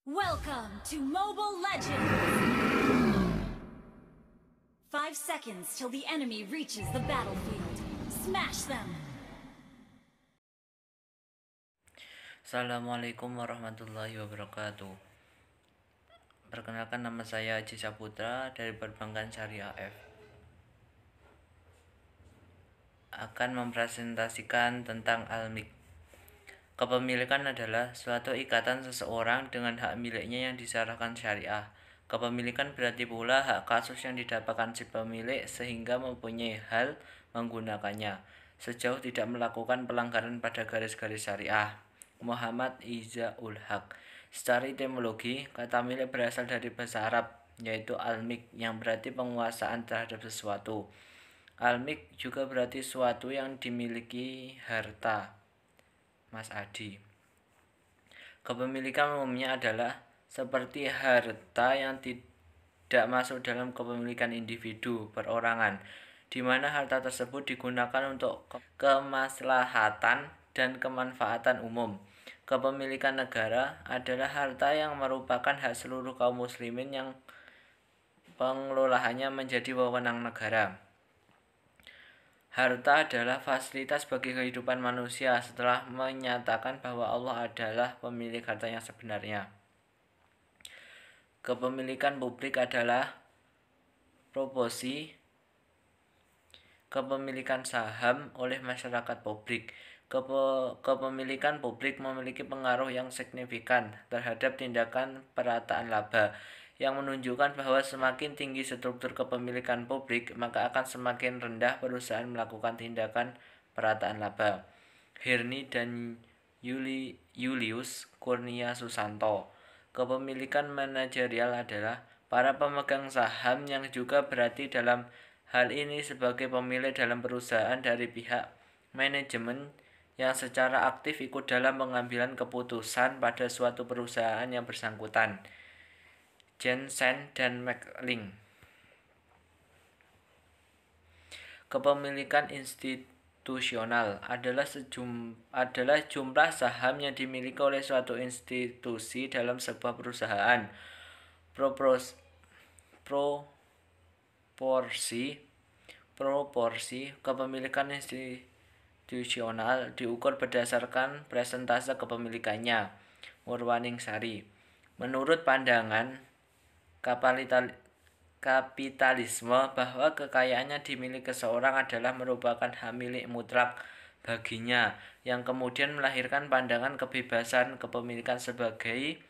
Welcome to Mobile Legends! 5 seconds till the enemy reaches the battlefield. Smash them! Assalamualaikum warahmatullahi wabarakatuh. Perkenalkan, nama saya Haji Saputra dari Perbankan Syariah F. Akan mempresentasikan tentang Al-Milk. Kepemilikan adalah suatu ikatan seseorang dengan hak miliknya yang disyaratkan syariah. Kepemilikan berarti pula hak kasus yang didapatkan si pemilik sehingga mempunyai hal menggunakannya, sejauh tidak melakukan pelanggaran pada garis-garis syariah. Muhammad Izaul Haq. Secara etimologi, kata milik berasal dari bahasa Arab, yaitu al-milk, yang berarti penguasaan terhadap sesuatu. Al-milk juga berarti suatu yang dimiliki harta. Mas Adi. Kepemilikan umumnya adalah seperti harta yang tidak masuk dalam kepemilikan individu perorangan, di mana harta tersebut digunakan untuk kemaslahatan dan kemanfaatan umum. Kepemilikan negara adalah harta yang merupakan hak seluruh kaum muslimin yang pengelolaannya menjadi wewenang negara. Harta adalah fasilitas bagi kehidupan manusia setelah menyatakan bahwa Allah adalah pemilik harta yang sebenarnya. Kepemilikan publik adalah proporsi kepemilikan saham oleh masyarakat publik. Kepemilikan publik memiliki pengaruh yang signifikan terhadap tindakan perataan laba, yang menunjukkan bahwa semakin tinggi struktur kepemilikan publik, maka akan semakin rendah perusahaan melakukan tindakan perataan laba. Hirni dan Julius Kurnia Susanto. Kepemilikan manajerial adalah para pemegang saham yang juga berarti dalam hal ini sebagai pemilik dalam perusahaan dari pihak manajemen yang secara aktif ikut dalam pengambilan keputusan pada suatu perusahaan yang bersangkutan. Jensen dan McLean. Kepemilikan institusional adalah jumlah saham yang dimiliki oleh suatu institusi dalam sebuah perusahaan. Proporsi kepemilikan institusional diukur berdasarkan persentase kepemilikannya. Murwaningsari. Menurut pandangan kapitalisme, bahwa kekayaannya dimiliki seseorang adalah merupakan hak milik mutlak baginya, yang kemudian melahirkan pandangan kebebasan kepemilikan sebagai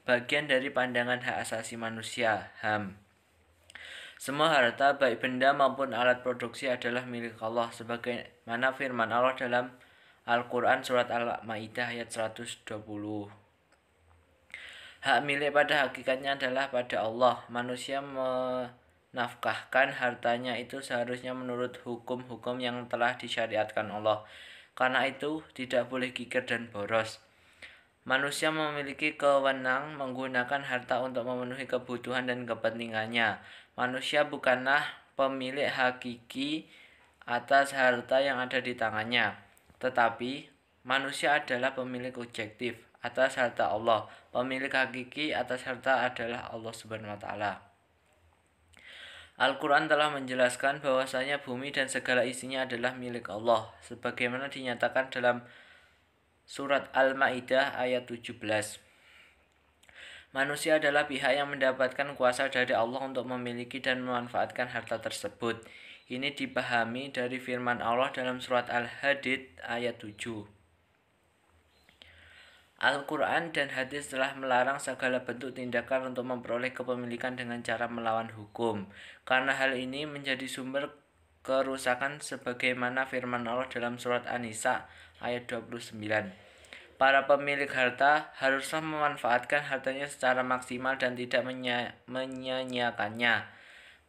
bagian dari pandangan hak asasi manusia, HAM. Semua harta, baik benda maupun alat produksi, adalah milik Allah, sebagaimana firman Allah dalam Al-Quran Surat Al-Ma'idah ayat 120. Hak milik pada hakikatnya adalah pada Allah. Manusia menafkahkan hartanya itu seharusnya menurut hukum-hukum yang telah disyariatkan Allah. Karena itu tidak boleh kikir dan boros. Manusia memiliki kewenangan menggunakan harta untuk memenuhi kebutuhan dan kepentingannya. Manusia bukanlah pemilik hakiki atas harta yang ada di tangannya, tetapi manusia adalah pemilik objektif atas harta Allah. Pemilik hakiki atas harta adalah Allah Subhanahu wa Ta'ala. Al-Quran telah menjelaskan bahwasanya bumi dan segala isinya adalah milik Allah, sebagaimana dinyatakan dalam Surat Al-Ma'idah ayat 17. Manusia adalah pihak yang mendapatkan kuasa dari Allah untuk memiliki dan memanfaatkan harta tersebut. Ini dipahami dari firman Allah dalam Surat Al-Hadid ayat 7. Al-Quran dan hadis telah melarang segala bentuk tindakan untuk memperoleh kepemilikan dengan cara melawan hukum, karena hal ini menjadi sumber kerusakan sebagaimana firman Allah dalam Surat An-Nisa ayat 29. Para pemilik harta haruslah memanfaatkan hartanya secara maksimal dan tidak menyia-nyiakannya,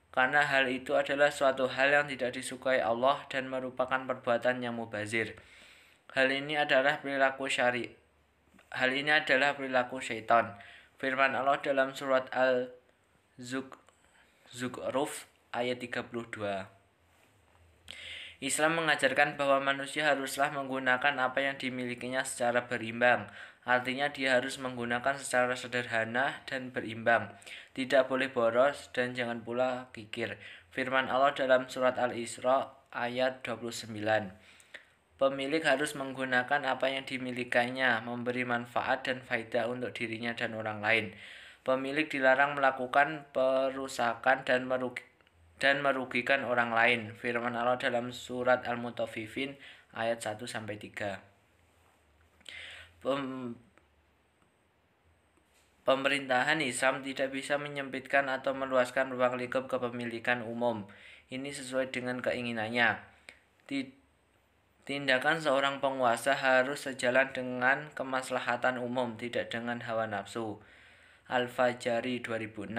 karena hal itu adalah suatu hal yang tidak disukai Allah dan merupakan perbuatan yang mubazir. Hal ini adalah perilaku syaitan. Firman Allah dalam surat Al-Zukhruf ayat 32. Islam mengajarkan bahwa manusia haruslah menggunakan apa yang dimilikinya secara berimbang. Artinya dia harus menggunakan secara sederhana dan berimbang. Tidak boleh boros dan jangan pula kikir. Firman Allah dalam surat Al-Isra ayat 29. Pemilik harus menggunakan apa yang dimilikinya, memberi manfaat dan faedah untuk dirinya dan orang lain. Pemilik dilarang melakukan perusakan dan merugikan orang lain. Firman Allah dalam surat Al-Mutaffifin ayat 1-3. Pemerintahan Islam tidak bisa menyempitkan atau meluaskan ruang lingkup kepemilikan umum. Ini sesuai dengan keinginannya. Tindakan seorang penguasa harus sejalan dengan kemaslahatan umum, tidak dengan hawa nafsu. Al-Fajari 2006.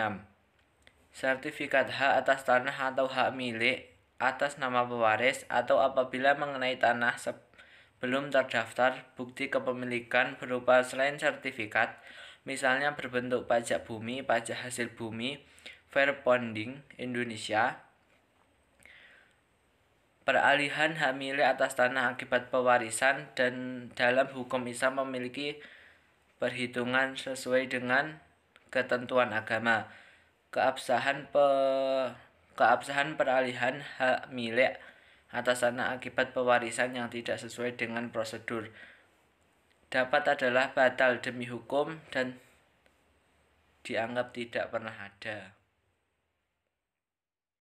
Sertifikat hak atas tanah atau hak milik atas nama pewaris atau apabila mengenai tanah belum terdaftar, bukti kepemilikan berupa selain sertifikat, misalnya berbentuk pajak bumi, pajak hasil bumi, Fairponding Indonesia, peralihan hak milik atas tanah akibat pewarisan, dan dalam hukum Islam memiliki perhitungan sesuai dengan ketentuan agama. Keabsahan peralihan hak milik atas tanah akibat pewarisan yang tidak sesuai dengan prosedur dapat adalah batal demi hukum dan dianggap tidak pernah ada.